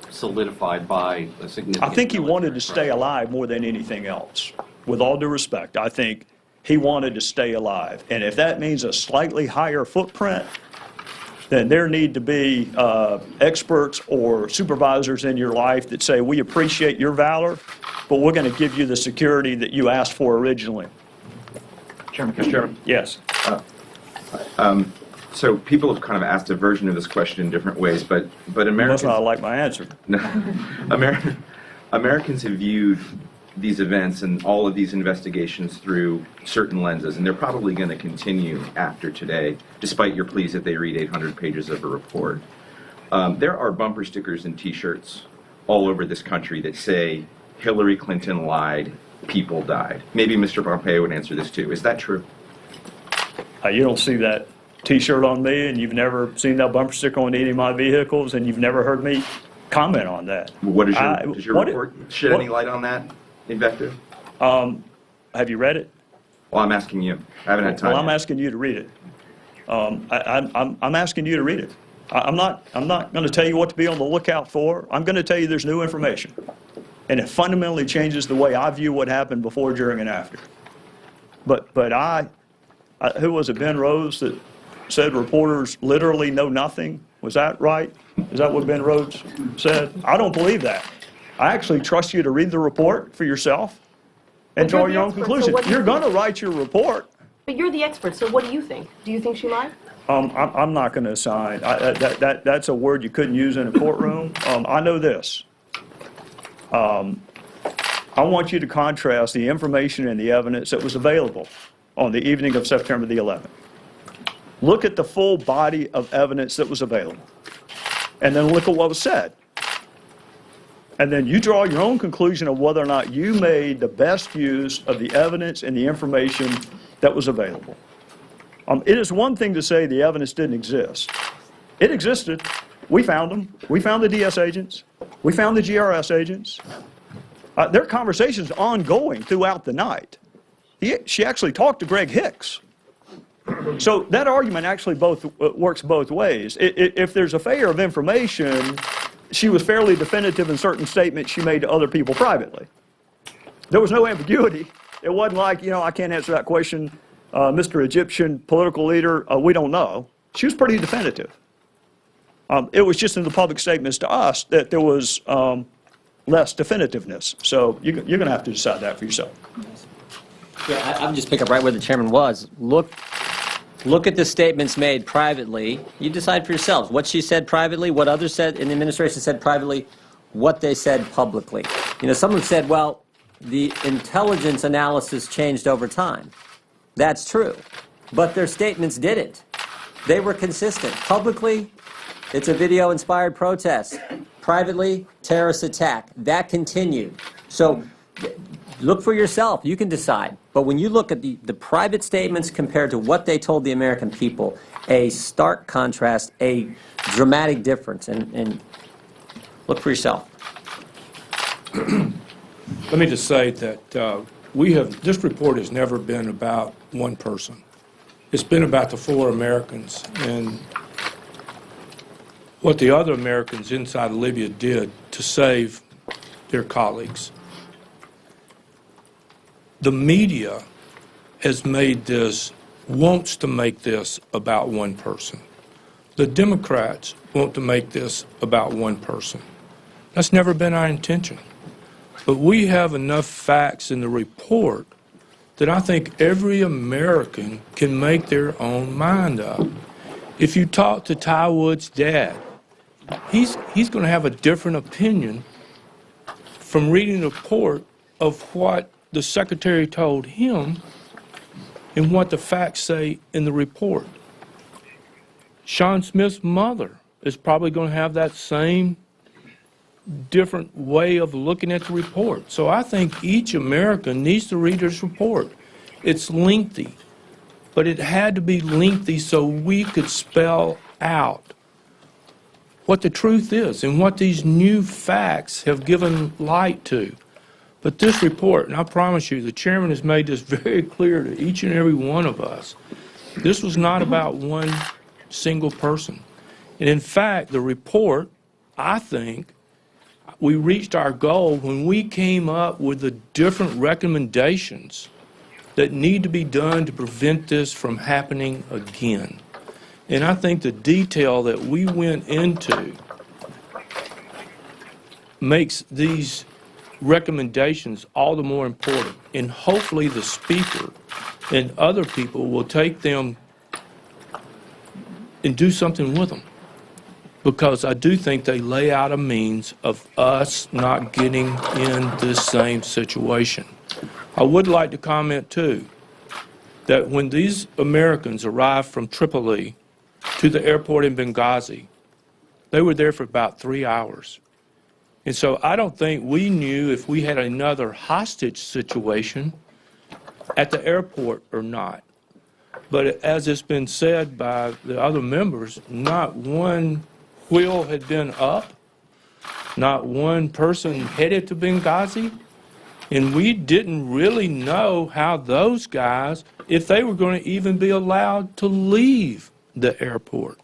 Speaker 15: solidified by a significant...
Speaker 2: I think he wanted to stay alive more than anything else. With all due respect, I think he wanted to stay alive. And if that means a slightly higher footprint, then there need to be experts or supervisors in your life that say, we appreciate your valor, but we're going to give you the security that you asked for originally.
Speaker 16: Chairman, Mr. Chairman.
Speaker 2: Yes.
Speaker 16: So people have kind of asked a version of this question in different ways, but Americans...
Speaker 2: That's not like my answer.
Speaker 16: No. Americans have viewed these events and all of these investigations through certain lenses, and they're probably going to continue after today, despite your pleas that they read 800 pages of a report. There are bumper stickers and T-shirts all over this country that say, Hillary Clinton lied, people died. Maybe Mr. Pompeo would answer this too. Is that true?
Speaker 2: You don't see that T-shirt on me, and you've never seen that bumper sticker on any of my vehicles, and you've never heard me comment on that.
Speaker 16: What is does your report shed any light on that invective?
Speaker 2: Have you read it?
Speaker 16: Well, I'm asking you. I haven't had time.
Speaker 2: Well, I'm asking you to read it. I'm asking you to read it. I'm not going to tell you what to be on the lookout for. I'm going to tell you there's new information, and it fundamentally changes the way I view what happened before, during, and after. But who was it? Ben Rose that said reporters literally know nothing. Was that right? Is that what Ben Rhodes said? I don't believe that. I actually trust you to read the report for yourself and draw your own conclusion. You're going to write your report.
Speaker 9: But you're the expert, so what do you think? Do you think she lied?
Speaker 2: I'm not going to assign. That's a word you couldn't use in a courtroom. I know this. I want you to contrast the information and the evidence that was available on the evening of September the 11th. Look at the full body of evidence that was available, and then look at what was said. And then you draw your own conclusion of whether or not you made the best use of the evidence and the information that was available. It is one thing to say the evidence didn't exist. It existed. We found them. We found the DS agents. We found the GRS agents. There are conversations ongoing throughout the night. She actually talked to Greg Hicks. So that argument actually works both ways. If there's a failure of information, she was fairly definitive in certain statements she made to other people privately. There was no ambiguity. It wasn't like, I can't answer that question, Mr. Egyptian political leader, we don't know. She was pretty definitive. It was just in the public statements to us that there was less definitiveness. So you're going to have to decide that for yourself.
Speaker 4: Yeah, I would just pick up right where the chairman was. Look at the statements made privately. You decide for yourselves what she said privately, what others said in the administration said privately, what they said publicly. Someone said, well, the intelligence analysis changed over time. That's true. But their statements didn't. They were consistent. Publicly, it's a video-inspired protest. Privately, terrorist attack. That continued. So look for yourself. You can decide. But when you look at the private statements compared to what they told the American people, a stark contrast, a dramatic difference. And look for yourself.
Speaker 3: Let me just say that this report has never been about one person. It's been about the 4 Americans and what the other Americans inside Libya did to save their colleagues. The media has wants to make this about one person. The Democrats want to make this about one person. That's never been our intention. But we have enough facts in the report that I think every American can make their own mind up. If you talk to Ty Wood's dad, he's going to have a different opinion from reading the report of what the secretary told him and what the facts say in the report. Sean Smith's mother is probably going to have that same different way of looking at the report. So I think each American needs to read this report. It's lengthy, but it had to be lengthy so we could spell out what the truth is and what these new facts have given light to. But this report, and I promise you, the chairman has made this very clear to each and every one of us, this was not about one single person. And in fact, the report, I think, we reached our goal when we came up with the different recommendations that need to be done to prevent this from happening again. And I think the detail that we went into makes these recommendations all the more important. And hopefully the speaker and other people will take them and do something with them. Because I do think they lay out a means of us not getting in this same situation. I would like to comment, too, that when these Americans arrived from Tripoli to the airport in Benghazi, they were there for about 3 hours. And so I don't think we knew if we had another hostage situation at the airport or not. But as it's been said by the other members, not one wheel had been up, not one person headed to Benghazi, and we didn't really know how those guys, if they were going to even be allowed to leave the airport.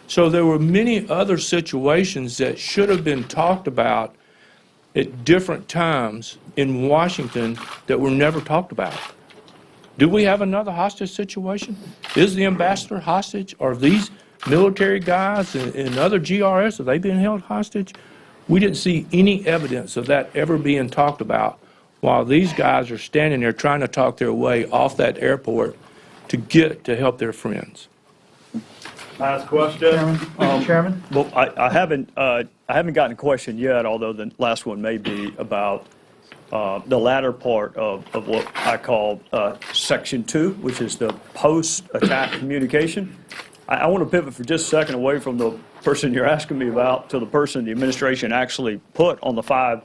Speaker 3: So there were many other situations that should have been talked about at different times in Washington that were never talked about. Do we have another hostage situation? Is the ambassador hostage? Are these military guys and other GRS, are they being held hostage? We didn't see any evidence of that ever being talked about while these guys are standing there trying to talk their way off that airport to get to help their friends.
Speaker 2: Last question.
Speaker 10: Mr. Chairman?
Speaker 2: Well, I haven't gotten a question yet, although the last one may be about the latter part of what I call Section 2, which is the post-attack communication. I want to pivot for just a second away from the person you're asking me about to the person the administration actually put on the 5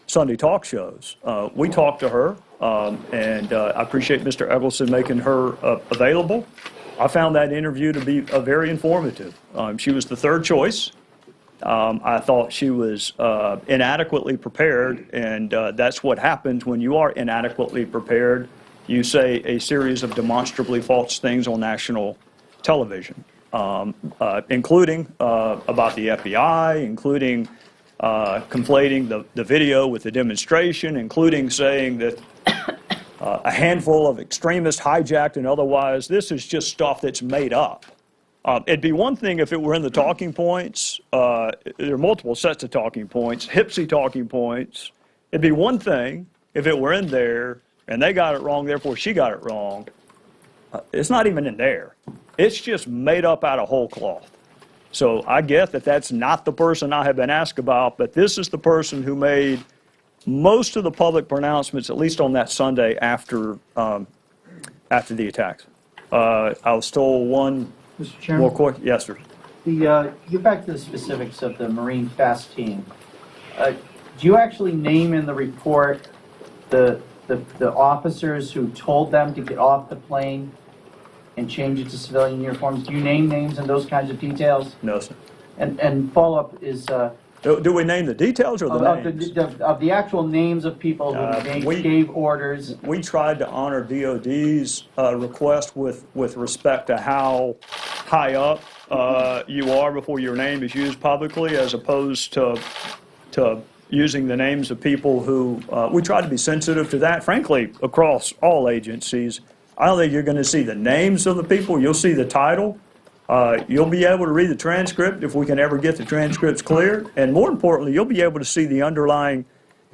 Speaker 2: Sunday talk shows. We talked to her, and I appreciate Mr. Eggleston making her available. I found that interview to be very informative. She was the third choice. I thought she was inadequately prepared, and that's what happens when you are inadequately prepared. You say a series of demonstrably false things on national television, including about the FBI, including conflating the video with the demonstration, including saying that a handful of extremists hijacked and otherwise. This is just stuff that's made up. It'd be one thing if it were in the talking points. There are multiple sets of talking points, Hipsy talking points. It'd be one thing if it were in there and they got it wrong, therefore she got it wrong. It's not even in there. It's just made up out of whole cloth. So I get that that's not the person I have been asked about, but this is the person who made most of the public pronouncements, at least on that Sunday after the attacks. I was told one
Speaker 10: Mr. Chairman?
Speaker 2: more question. Yes, sir.
Speaker 10: Get back to the specifics of the Marine Fast Team. Do you actually name in the report the officers who told them to get off the plane and change it to civilian uniforms? Do you name names and those kinds of details?
Speaker 2: No, sir.
Speaker 10: And follow-up is...
Speaker 2: do we name the details or the names?
Speaker 10: Of the actual names of people who gave orders?
Speaker 2: We tried to honor DOD's request with respect to how high up you are before your name is used publicly, as opposed to using the names of people who, we tried to be sensitive to that, frankly, across all agencies. I don't think you're going to see the names of the people. You'll see the title. You'll be able to read the transcript if we can ever get the transcripts clear. And more importantly, you'll be able to see the underlying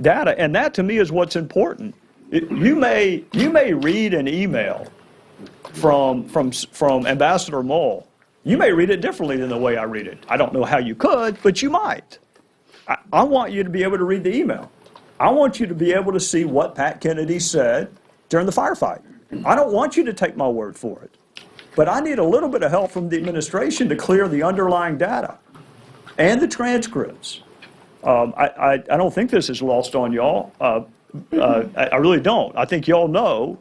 Speaker 2: data. And that, to me, is what's important. You may read an email from Ambassador Mull. You may read it differently than the way I read it. I don't know how you could, but you might. I want you to be able to read the email. I want you to be able to see what Pat Kennedy said during the firefight. I don't want you to take my word for it. But I need a little bit of help from the administration to clear the underlying data and the transcripts. I don't think this is lost on y'all. I really don't. I think y'all know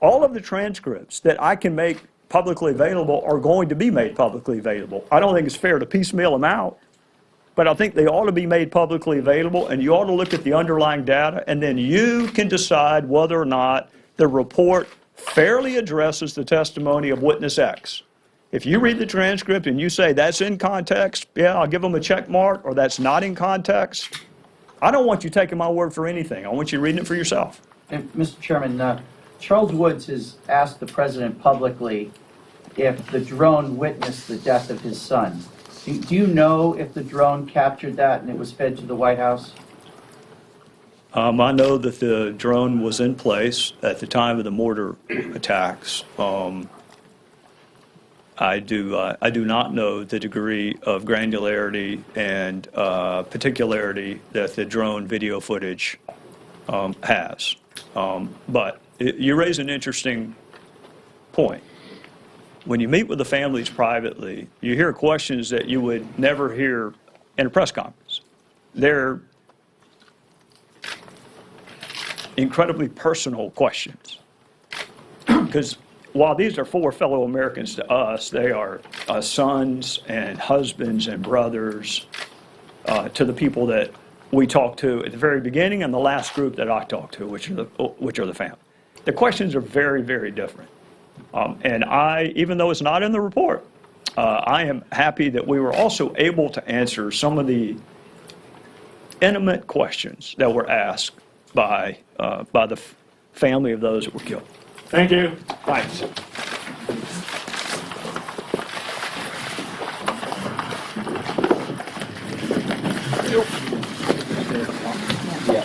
Speaker 2: all of the transcripts that I can make publicly available are going to be made publicly available. I don't think it's fair to piecemeal them out, but I think they ought to be made publicly available, and you ought to look at the underlying data, and then you can decide whether or not the report fairly addresses the testimony of witness X. If you read the transcript and you say that's in context, yeah, I'll give them a check mark, or that's not in context. I don't want you taking my word for anything. I want you reading it for yourself.
Speaker 10: And Mr. Chairman, Charles Woods has asked the president publicly if the drone witnessed the death of his son. Do you know if the drone captured that and it was fed to the White House?
Speaker 2: I know that the drone was in place at the time of the mortar attacks. I do not know the degree of granularity and particularity that the drone video footage has. But you raise an interesting point. When you meet with the families privately, you hear questions that you would never hear in a press conference. They're incredibly personal questions. Because while these are 4 fellow Americans to us, they are sons and husbands and brothers to the people that we talked to at the very beginning and the last group that I talked to, which are the family. The questions are very, very different. And even though it's not in the report, I am happy that we were also able to answer some of the intimate questions that were asked by the family of those that were killed.
Speaker 17: Thank you.
Speaker 2: Thanks.
Speaker 10: Yeah.